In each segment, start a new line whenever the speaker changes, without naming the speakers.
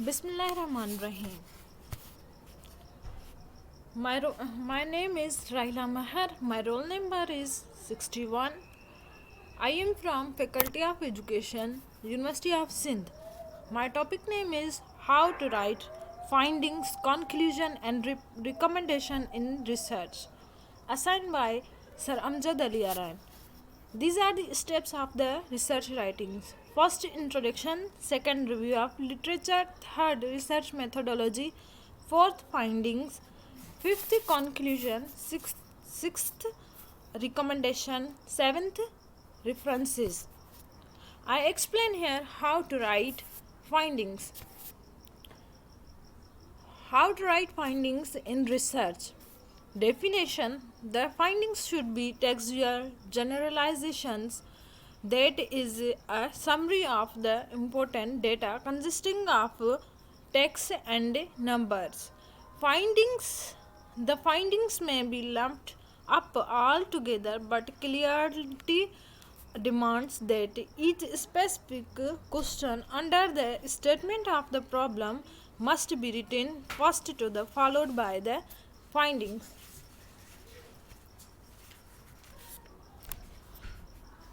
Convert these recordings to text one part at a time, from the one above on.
Bismillahirrahmanirrahim. My name is Raila Mahar. My roll number is 61. I am from Faculty of Education, University of Sindh. My topic name is How to Write Findings, Conclusion and Recommendation in Research, assigned by Sir Amjad Ali Aran. These are the steps of the research writings. First, introduction. Second, review of literature. Third, research methodology. Fourth, findings. Fifth, conclusion. Sixth, recommendation. Seventh, references. I explain here how to write findings. How to write findings in research. Definition. The findings should be textual generalizations, that is a summary of the important data consisting of text and numbers. The findings may be lumped up all together, but clarity demands that each specific question under the statement of the problem must be written first to the followed by the findings.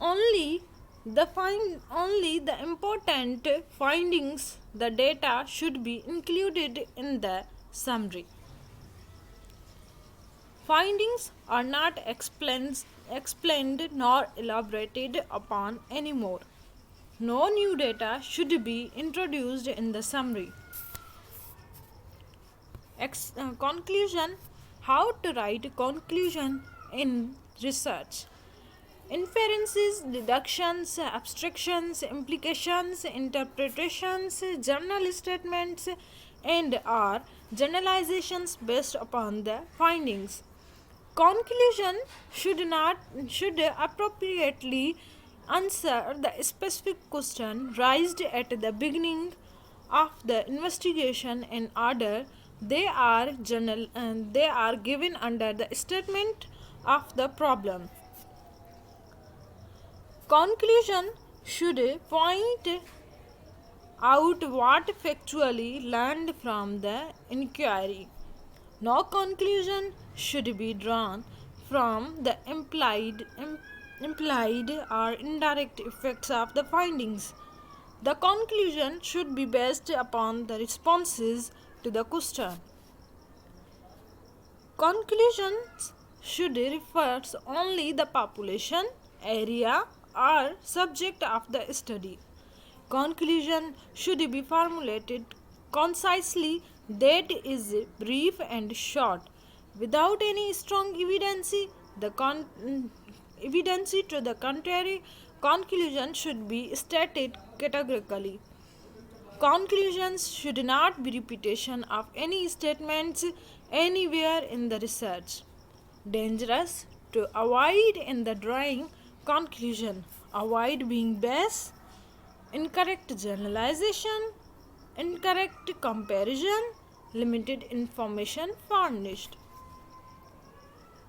Only the important findings, the data should be included in the summary. Findings are not explained nor elaborated upon anymore. No new data should be introduced in the summary. Conclusion. How to write conclusion in research. Inferences, deductions, abstractions, implications, interpretations, journal statements, and or generalizations based upon the findings. Conclusion should appropriately answer the specific question raised at the beginning of the investigation in order they are given under the statement of the problem. Conclusion should point out what factually learned from the inquiry. No conclusion should be drawn from the implied or indirect effects of the findings. The conclusion should be based upon the responses to the question. Conclusions should refer only the population, area, or subject of the study. Conclusion should be formulated concisely, that is brief and short, without any strong evidence. Evidence to the contrary, conclusion should be stated categorically. Conclusions should not be repetition of any statements anywhere in the research. Dangerous to avoid in the drawing conclusion. Avoid being base, incorrect generalization, incorrect comparison, limited information furnished.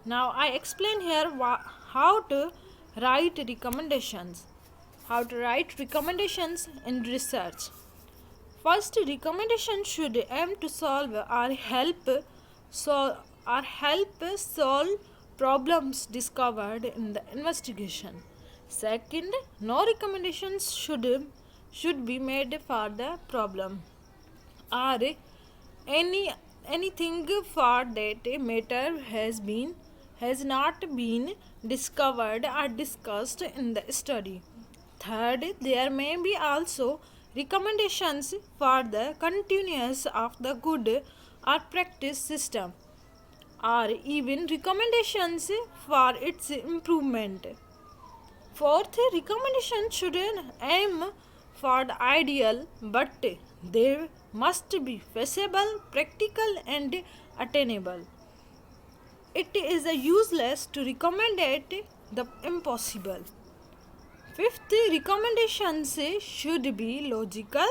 Now I explain here how to write recommendations. How to write recommendations in research. First, recommendation should aim to solve or help solve problems discovered in the investigation. Second, no recommendations should be made for the problem or anything for that matter has not been discovered or discussed in the study. Third, there may be also recommendations for the continuance of the good or practice system, or even recommendations for its improvement. Fourth, recommendation should aim for the ideal, but they must be feasible, practical, and attainable. It is useless to recommend the impossible. Fifth, recommendations should be logical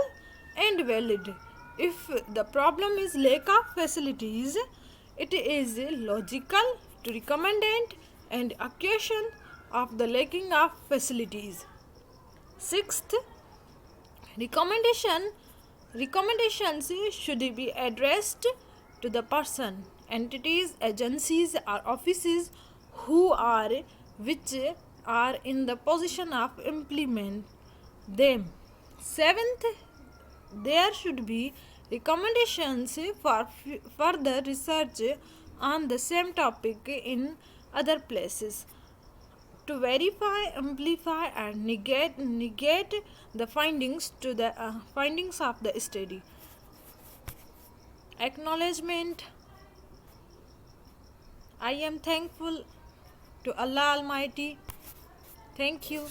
and valid. If the problem is lack of facilities, it is logical to recommend and occasion of the lacking of facilities. Sixth, recommendation Recommendations should be addressed to the person, entities, agencies, or offices who are which are in the position of implement them. Seventh, there should be recommendations for further research on the same topic in other places to verify, amplify, and negate the findings of the study. Acknowledgement. I am thankful to Allah Almighty. Thank you.